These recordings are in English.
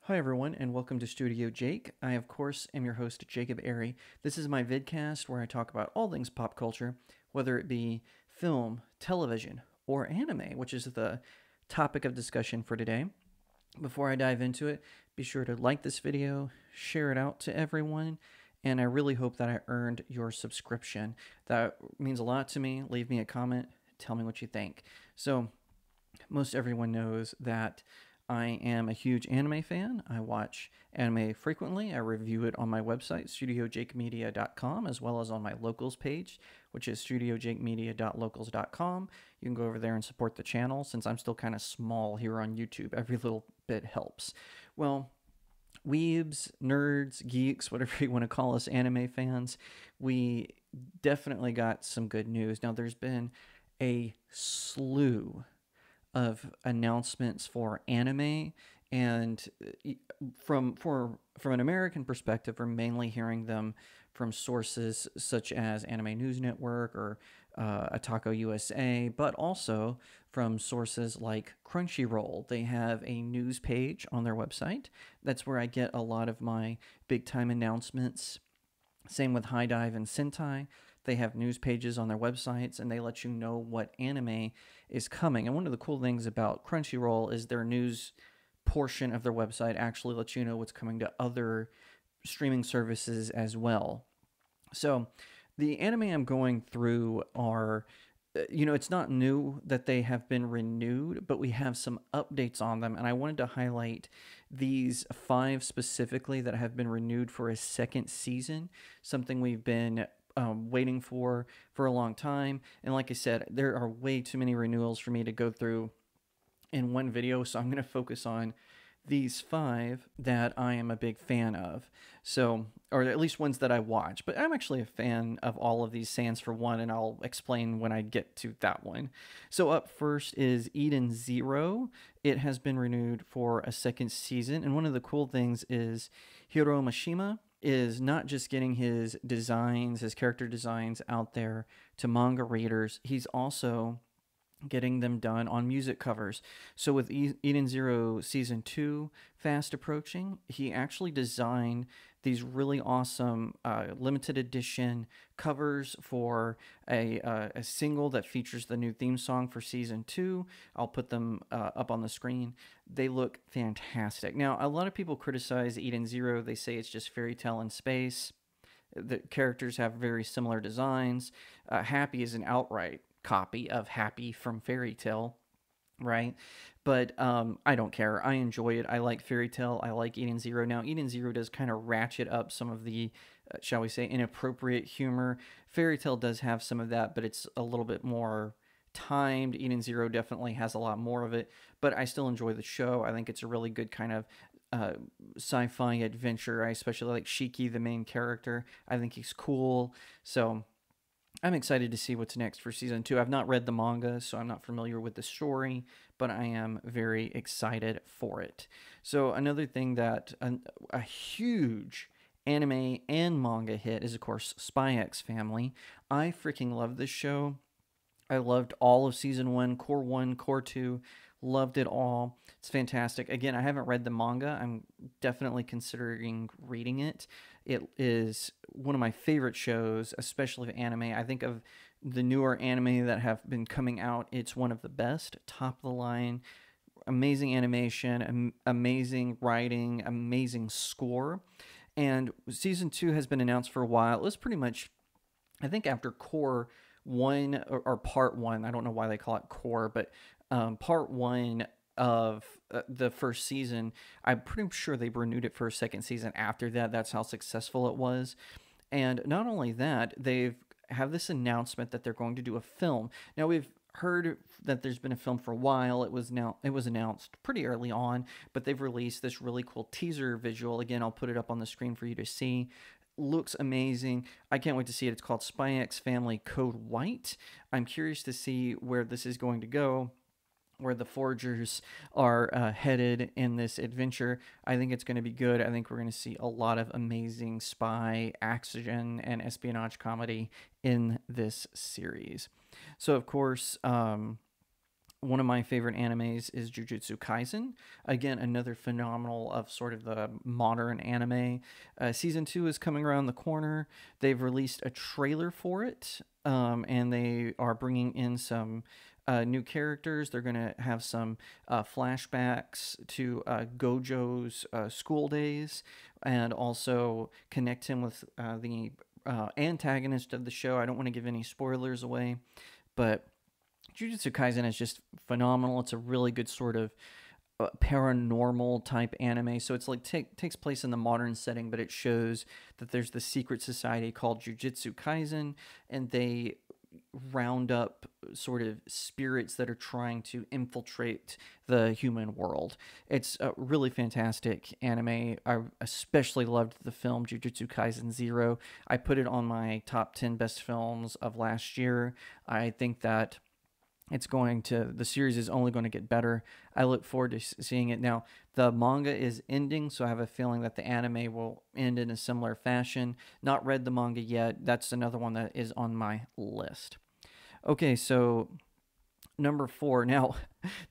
Hi everyone, and welcome to StudioJake. I, of course, am your host, Jacob Airy. This is my vidcast where I talk about all things pop culture, whether it be film, television, or anime, which is the topic of discussion for today. Before I dive into it, be sure to like this video, share it out to everyone, and I really hope that I earned your subscription. That means a lot to me. Leave me a comment, tell me what you think. So, most everyone knows that I am a huge anime fan. I watch anime frequently. I review it on my website, StudioJakeMedia.com, as well as on my locals page, which is StudioJakeMedia.locals.com. You can go over there and support the channel. Since I'm still kind of small here on YouTube, every little bit helps. Well, weebs, nerds, geeks, whatever you want to call us, anime fans, we definitely got some good news. Now, there's been a slew of announcements for anime, and from an American perspective, we're mainly hearing them from sources such as Anime News Network or Atako USA, but also from sources like Crunchyroll. They have a news page on their website. That's where I get a lot of my big time announcements. Same with High Dive and Sentai. They have news pages on their websites and they let you know what anime is coming. And one of the cool things about Crunchyroll is their news portion of their website actually lets you know what's coming to other streaming services as well. So the anime I'm going through are, it's not new that they have been renewed, but we have some updates on them. And I wanted to highlight these 5 specifically that have been renewed for a second season, something we've been waiting for a long time. And like I said, there are way too many renewals for me to go through in one video, so I'm going to focus on these 5 that I am a big fan of. So, or at least ones that I watch. But I'm actually a fan of all of these sans for one, and I'll explain when I get to that one. So up first is Eden Zero. It has been renewed for a second season, and one of the cool things is Hiro Mashima is not just getting his designs, his character designs out there to manga readers, he's also getting them done on music covers. So with Eden Zero Season 2 fast approaching, he actually designed these really awesome limited edition covers for a single that features the new theme song for Season 2. I'll put them up on the screen. They look fantastic. Now, a lot of people criticize Eden Zero. They say it's just fairy tale in space. The characters have very similar designs. Happy is an outright copy of Happy from Fairy Tale, right? But I don't care. I enjoy it. I like Fairy Tale. I like Eden Zero. Now, Eden Zero does kind of ratchet up some of the, shall we say, inappropriate humor. Fairy Tale does have some of that, but it's a little bit more timed. Eden Zero definitely has a lot more of it, but I still enjoy the show. I think it's a really good kind of sci-fi adventure. I especially like Shiki, the main character. I think he's cool. So I'm excited to see what's next for Season 2. I've not read the manga, so I'm not familiar with the story, but I am very excited for it. So another thing that a huge anime and manga hit is, of course, Spy X Family. I freaking love this show. I loved all of Season 1, Core 1, Core 2. Loved it all. It's fantastic. Again, I haven't read the manga. I'm definitely considering reading it. It is one of my favorite shows, especially of anime. I think of the newer anime that have been coming out, it's one of the best, top of the line, amazing animation, amazing writing, amazing score. And Season 2 has been announced for a while. It was pretty much, I think, after Core 1 or Part 1. I don't know why they call it Core, but Part 1 of the first season, I'm pretty sure they renewed it for a second season after that. That's how successful it was. And not only that, they've have this announcement that they're going to do a film. Now, we've heard that there's been a film for a while. It was announced pretty early on, but they've released this really cool teaser visual. Again, I'll put it up on the screen for you to see. Looks amazing. I can't wait to see it. It's called Spy X Family Code White. I'm curious to see where this is going to go, where the Forgers are headed in this adventure. I think it's going to be good. I think we're going to see a lot of amazing spy action and espionage comedy in this series. So, of course, One of my favorite animes is Jujutsu Kaisen. Again, another phenomenal of sort of the modern anime. Season 2 is coming around the corner. They've released a trailer for it, and they are bringing in some new characters. They're going to have some flashbacks to Gojo's school days, and also connect him with the antagonist of the show. I don't want to give any spoilers away, but Jujutsu Kaisen is just phenomenal. It's a really good sort of paranormal type anime. So it's like takes place in the modern setting, but it shows that there's the secret society called Jujutsu Kaisen, and they round up sort of spirits that are trying to infiltrate the human world. It's a really fantastic anime. I especially loved the film Jujutsu Kaisen Zero. I put it on my top 10 best films of last year. I think that the series is only going to get better. I look forward to seeing it. Now the manga is ending, so I have a feeling that the anime will end in a similar fashion. Not read the manga yet. That's another one that is on my list. Okay, so number 4. Now,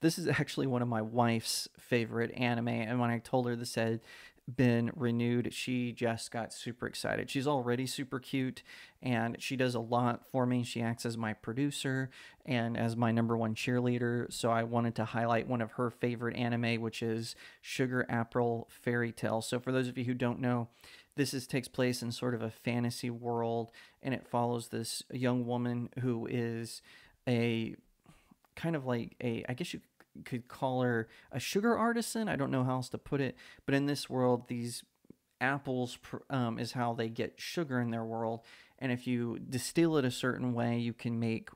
this is actually one of my wife's favorite anime, and when I told her this had been renewed, she just got super excited. She's already super cute, and she does a lot for me. She acts as my producer and as my number one cheerleader, so I wanted to highlight one of her favorite anime, which is Sugar April Fairy Tale. So for those of you who don't know, takes place in sort of a fantasy world, and it follows this young woman who is a kind of like I guess you could call her a sugar artisan. I don't know how else to put it, but in this world, these apples is how they get sugar in their world, and if you distill it a certain way, you can make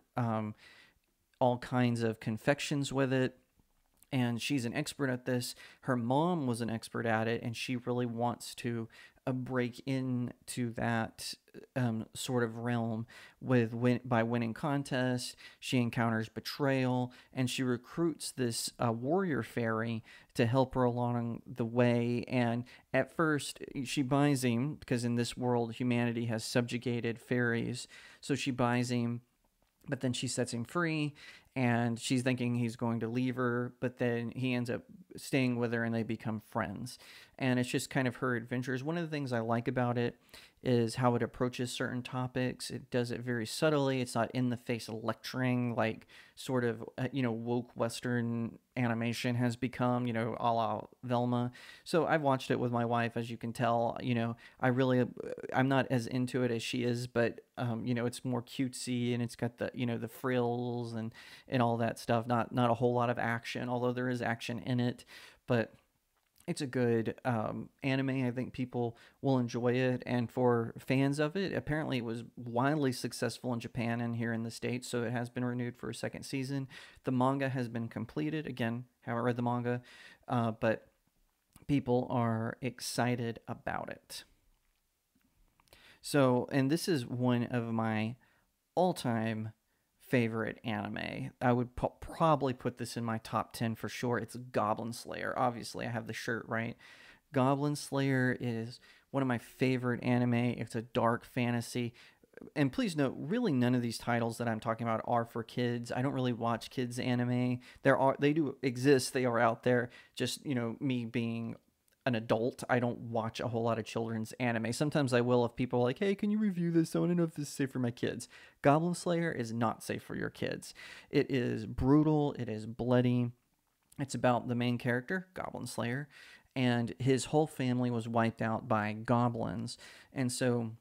all kinds of confections with it. And she's an expert at this. Her mom was an expert at it, and she really wants to break into that sort of realm by winning contests. She encounters betrayal, and she recruits this warrior fairy to help her along the way. And at first, she buys him because in this world, humanity has subjugated fairies. So she buys him, but then she sets him free, and she's thinking he's going to leave her, but then he ends up staying with her and they become friends. And it's just kind of her adventures. One of the things I like about it is how it approaches certain topics. It does it very subtly. It's not in the face lecturing like sort of woke Western animation has become, a la Velma. So I've watched it with my wife, as you can tell. I'm not as into it as she is, but it's more cutesy, and it's got the frills and all that stuff. Not a whole lot of action, although there is action in it, but it's a good anime. I think people will enjoy it, and for fans of it, apparently it was wildly successful in Japan and here in the States, so it has been renewed for a second season. The manga has been completed. Again, haven't read the manga, but people are excited about it. So, and this is one of my all-time favorite anime. I would probably put this in my top 10 for sure. It's Goblin Slayer. Obviously, I have the shirt, right? Goblin Slayer is one of my favorite anime. It's a dark fantasy. And please note, really none of these titles that I'm talking about are for kids. I don't really watch kids anime. They do exist. They are out there. Just, me being an adult, I don't watch a whole lot of children's anime. Sometimes I will if people are like, hey, can you review this? I want to know if this is safe for my kids. Goblin Slayer is not safe for your kids. It is brutal. It is bloody. It's about the main character, Goblin Slayer, and his whole family was wiped out by goblins. And so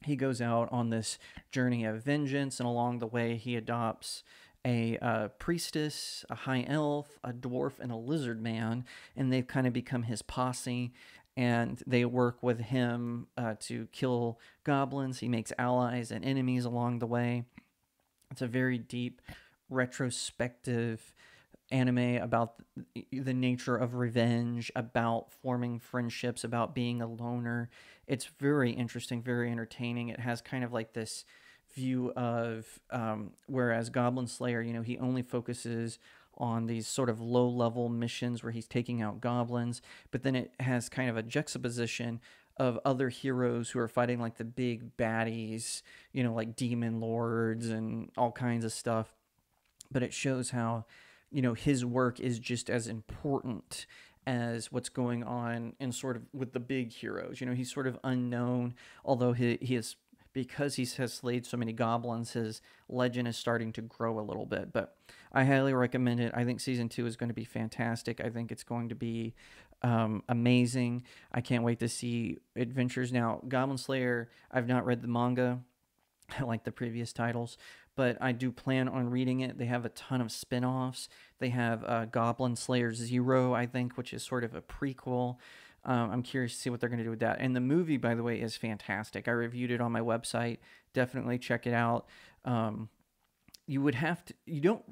he goes out on this journey of vengeance, and along the way he adopts a priestess, a high elf, a dwarf, and a lizard man, and they've kind of become his posse, and they work with him to kill goblins. He makes allies and enemies along the way. It's a very deep, retrospective anime about the nature of revenge, about forming friendships, about being a loner. It's very interesting, very entertaining. It has kind of like this view of whereas Goblin Slayer, he only focuses on these sort of low-level missions where he's taking out goblins, but then it has kind of a juxtaposition of other heroes who are fighting like the big baddies, like demon lords and all kinds of stuff. But it shows how you know, his work is just as important as what's going on in sort of with the big heroes. You know, he's sort of unknown, although he is, because he has slayed so many goblins, his legend is starting to grow a little bit. But I highly recommend it. I think season 2 is going to be fantastic. I think it's going to be amazing. I can't wait to see adventures. Now, Goblin Slayer, I've not read the manga like the previous titles, but I do plan on reading it. They have a ton of spin-offs. They have Goblin Slayer Zero, I think, which is sort of a prequel. I'm curious to see what they're going to do with that. And the movie, by the way, is fantastic. I reviewed it on my website. Definitely check it out. You don't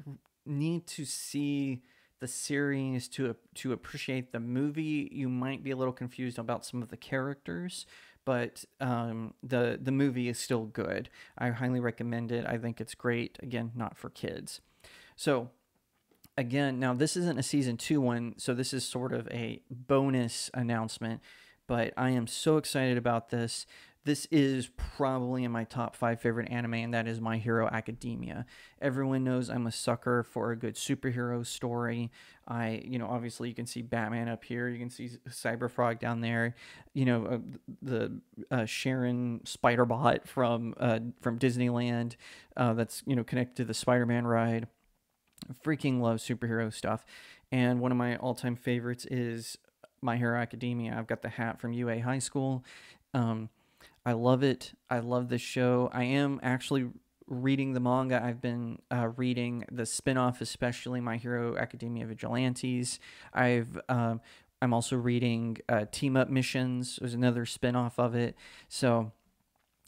need to see the series to appreciate the movie. You might be a little confused about some of the characters, but the movie is still good. I highly recommend it. I think it's great. Again, not for kids. So again, now this isn't a season 2 one, so this is sort of a bonus announcement, but I am so excited about this. This is probably in my top 5 favorite anime, and that is My Hero Academia. Everyone knows I'm a sucker for a good superhero story. Obviously you can see Batman up here. You can see Cyberfrog down there. The Sharon Spiderbot from Disneyland that's, connected to the Spider-Man ride. Freaking love superhero stuff. And one of my all-time favorites is My Hero Academia. I've got the hat from UA High School. I love it. I love this show. I am actually reading the manga. I've been reading the spinoff, especially My Hero Academia Vigilantes. I'm also reading Team Up Missions. There's another spinoff of it. So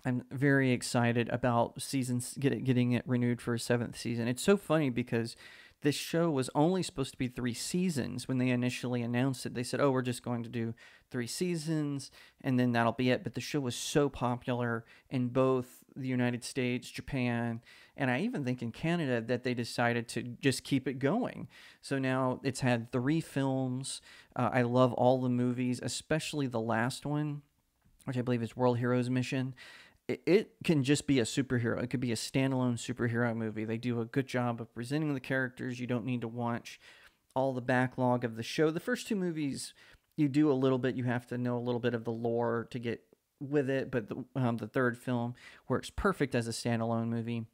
I'm very excited about getting it renewed for a 7th season. It's so funny because this show was only supposed to be 3 seasons when they initially announced it. They said, oh, we're just going to do 3 seasons, and then that'll be it. But the show was so popular in both the United States, Japan, and I even think in Canada that they decided to just keep it going. So now it's had 3 films. I love all the movies, especially the last one, which I believe is World Heroes Mission. It can just be a superhero. It could be a standalone superhero movie. They do a good job of presenting the characters. You don't need to watch all the backlog of the show. The first 2 movies, you do a little bit. You have to know a little bit of the lore to get with it. But the 3rd film works perfect as a standalone movie.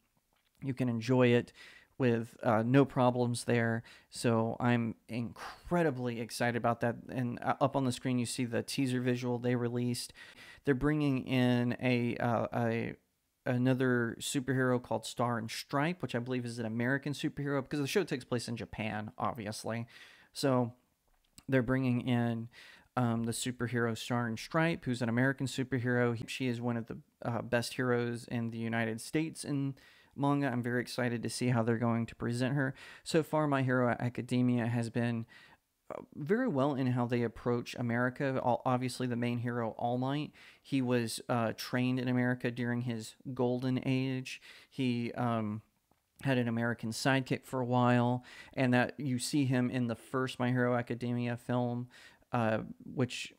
You can enjoy it with no problems there. So I'm incredibly excited about that. And up on the screen, you see the teaser visual they released. They're bringing in another superhero called Star and Stripe, which I believe is an American superhero because the show takes place in Japan, obviously. So they're bringing in the superhero Star and Stripe, who's an American superhero. She is one of the best heroes in the United States in manga. I'm very excited to see how they're going to present her. So far, My Hero Academia has been very well in how they approach America. Obviously, the main hero, All Might, he was trained in America during his golden age. He had an American sidekick for a while, and that you see him in the first My Hero Academia film, which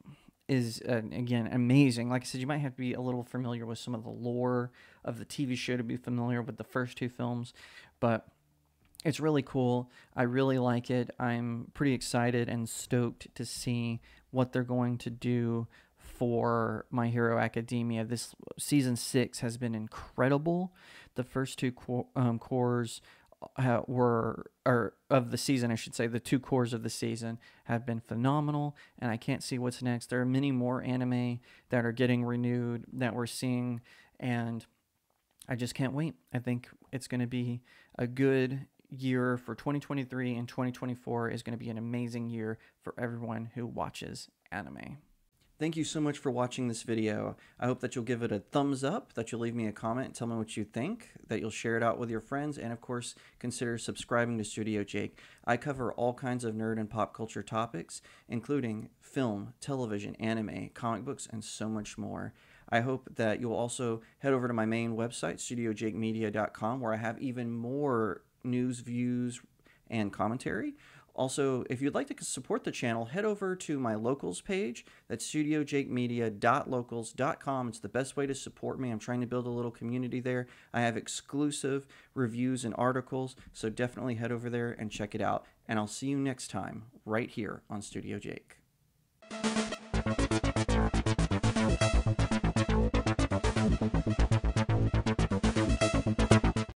is, again, amazing. Like I said, you might have to be a little familiar with some of the lore of the TV show to be familiar with the first 2 films, but it's really cool. I really like it. I'm pretty excited and stoked to see what they're going to do for My Hero Academia. This season 6 has been incredible. The first 2 cores of the season, I should say, the 2 cores of the season have been phenomenal, and I can't see what's next. There are many more anime that are getting renewed that we're seeing, and I just can't wait. I think it's going to be a good year for 2023, and 2024 is going to be an amazing year for everyone who watches anime. Thank you so much for watching this video. I hope that you'll give it a thumbs up, that you'll leave me a comment and tell me what you think, that you'll share it out with your friends, and of course, consider subscribing to StudioJake. I cover all kinds of nerd and pop culture topics, including film, television, anime, comic books, and so much more. I hope that you'll also head over to my main website, StudioJakeMedia.com, where I have even more news, views, and commentary Also, if you'd like to support the channel, head over to my locals page. That's studiojakemedia.locals.com. It's the best way to support me. I'm trying to build a little community there. I have exclusive reviews and articles, so definitely head over there and check it out. And I'll see you next time right here on Studio Jake.